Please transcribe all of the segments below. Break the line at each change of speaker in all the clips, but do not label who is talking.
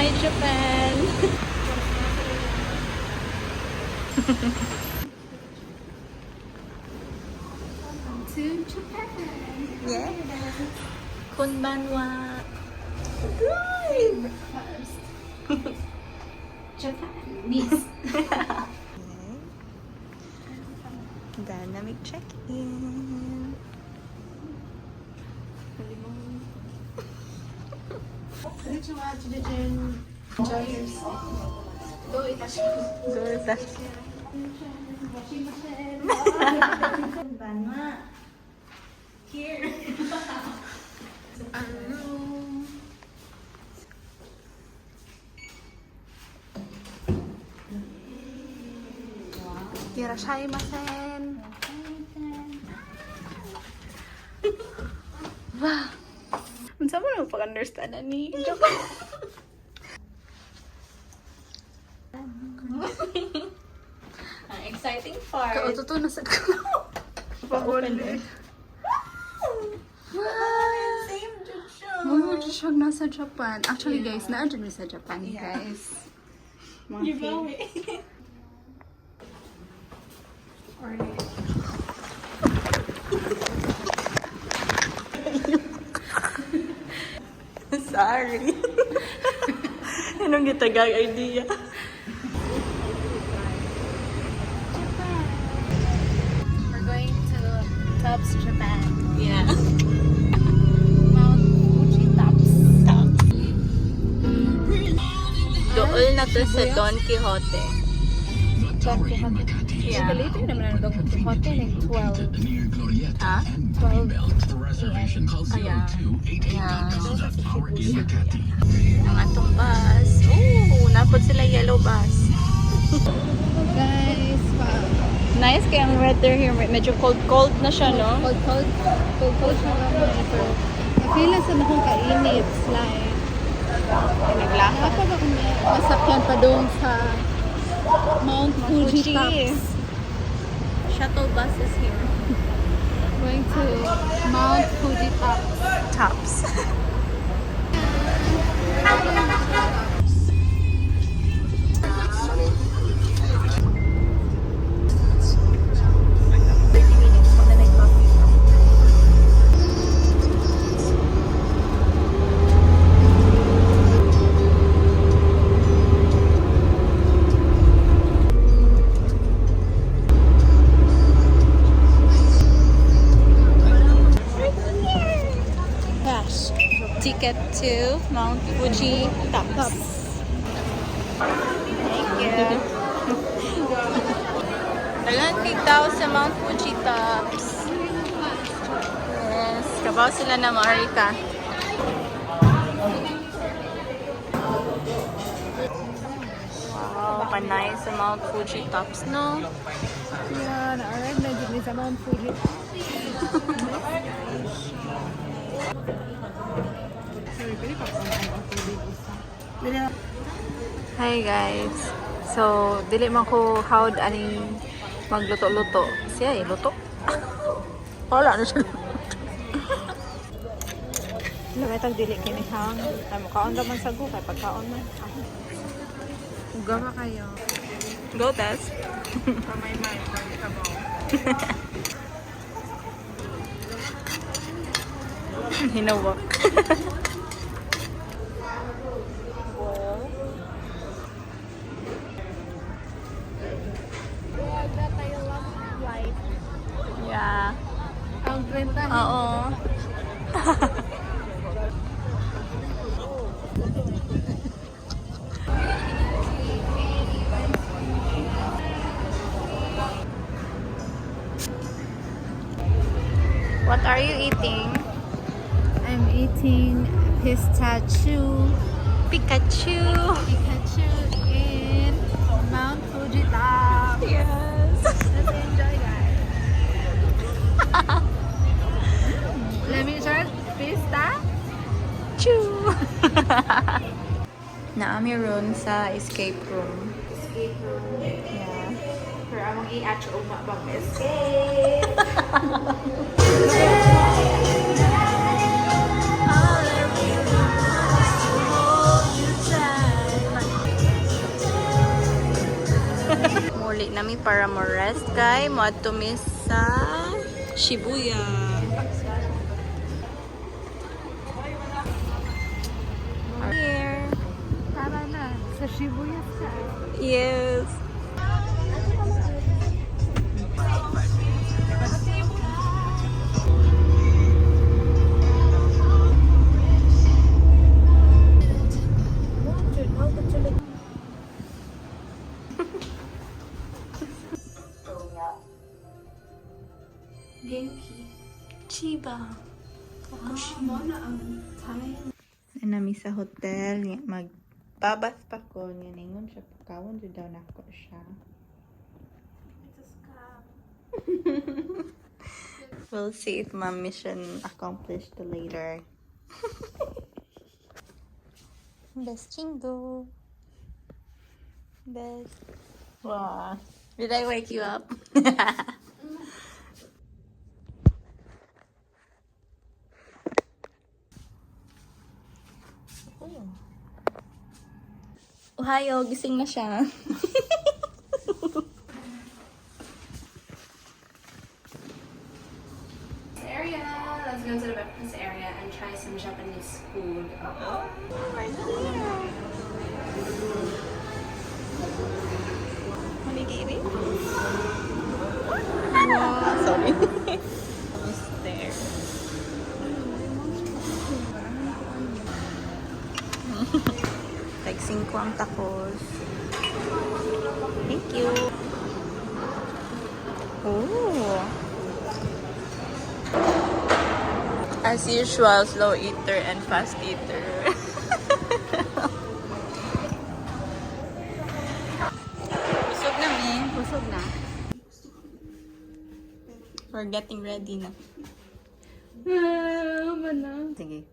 Bye, Japan!
To Japan.
Yeah. Konbanwa.
Japanese.
Dynamic check-in.
Did you watch the gym? Enjoy yourself. Go eat a washing machine. Banwa. Here. A room.
Irashaimashsen. Wow. Unsa mo na pag-understand ani? Ang exciting part.
Kaututo na sa ko.
Pag-open.
Same siya.
Mo siya nasa Japan. Actually guys, na-adjust mi sa Japan guys.
You know it.
Sorry. Anong gitagag idea?
We're going to Tops, Japan.
Yeah.
Mount Fuji Tops.
Dool na to sa Don Quixote.
Don Quixote.
Yeah.
Balito naman ang Don Quixote ng 12.
Ha?
12 a.m.
Ayan. Yeah. Ang atong bus. Ooh, napod sila yellow bus.
Guys, wow.
Nice kaya ang weather here. Medyo cold na siya, no?
Cold siya naman ito. Feel sa nakong kainit, slide.
Naglakad.
Apa ba kung may masakyan pa doon sa Mount Fuji Tops?
Shuttle bus is here.
Going to Mount Fuji Tops.
Tops.
Cash.
Ticket to Mount Fuji Tops. Thank you. Dagan tao sa Mount Fuji Tops. Yes, kabaw sila na Marika. Wow, panay sa Mount Fuji Tops, no?
Yeah, na-arrive na dito sa Mount Fuji Tops.
Hi guys. So, dili man ko hawd aning magluto-luto. Siya luto. Wala na siya. Lametag dili kini hang. Ay makaon man sa kay pagkaon man.
Uga ka kayo.
Go test.
Pamay-may, pagkabaw.
Hinawak. Yeah.
Ang 30.
Oo. What are you eating?
I'm eating pistachio.
Pikachu.
Pikachu in Mount Fuji Top.
Yes.
Let's enjoy, guys. Let me try pistachio.
Naami ron sa escape room.
Escape room.
Yeah.
Pero among i-atch o mabang escape.
All I really want is to hold you tight. mi para mo rest kay mo adto mi sa Shibuya. Here.
Tara na. Sa Shibuya ka.
Yes. Chiba. Nami sa hotel, magbabas pa ko, ningon siya, pagkawon dyan daw na ko siya. We'll see if my mission accomplished later. Best chingo. Best. Wow. Did I wake you up? Ohayo, gising na siya.
Area. Let's go to the breakfast area and try some Japanese food.
Onigiri? Wow, sorry. Almost there. Like 5 ang tacos. Thank you. Oh. As usual, slow eater and fast eater. Busog na mi.
Busog na.
We're getting ready na.
Mana.
Sige.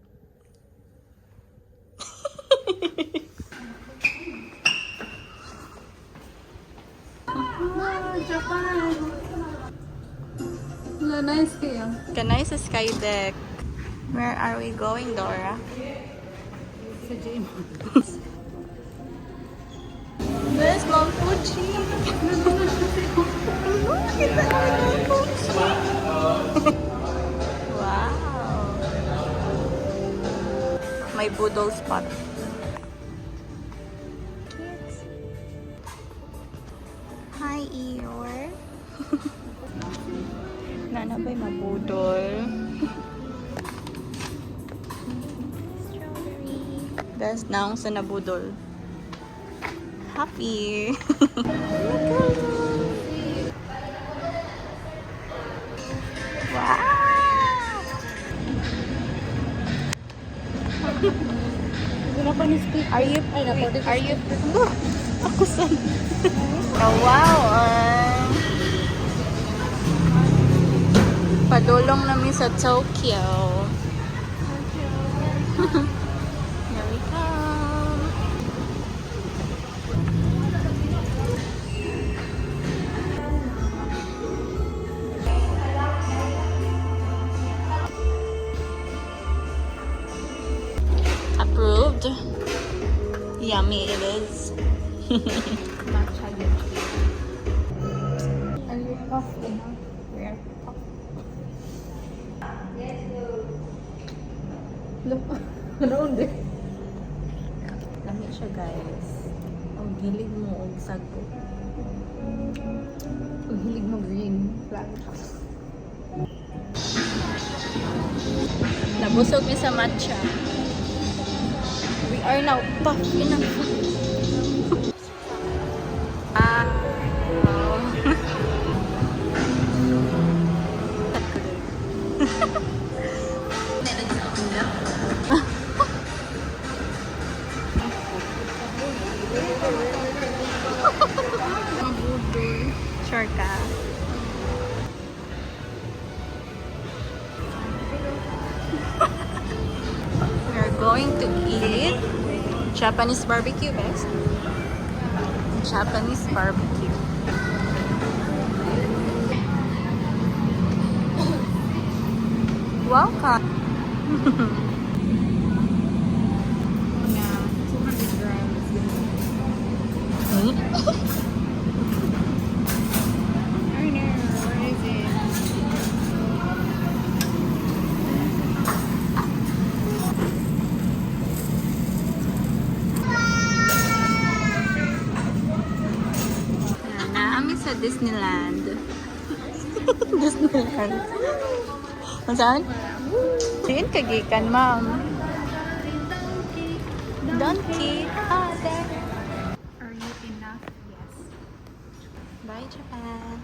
Japan. Wala, nice kayo.
Kanay sa sky deck. Where are we going, Dora?
Sa gym.
There's Mount Fuji. Wow. My budol spot. Kids. Hi, Eeyore. Nana ba'y mabudol? Strawberry. Best naong sa nabudol. Happy. Wow.
Wala pa ni speak.
Are you
Ay, napo.
are you ako san? Oh, wow. Padulong namin sa Tokyo. Here we come. Approved. Yummy it is.
Matcha yun. Are you puffing?
We're
Look. Ano din?
Lami siya, guys. Ang gilig mo og sago.
Ang hilig mo green flag.
Nabusog mi sa matcha. We are now puffed in ang Ah. Sure ka. We're going to eat Japanese barbecue, best. Japanese barbecue. Welcome.
Yeah, 200 grams.
Disneyland. Disneyland. Saan? Siin kagikan, ma'am. Donkey. Ah, there. Are you enough? Yes. Bye, Japan.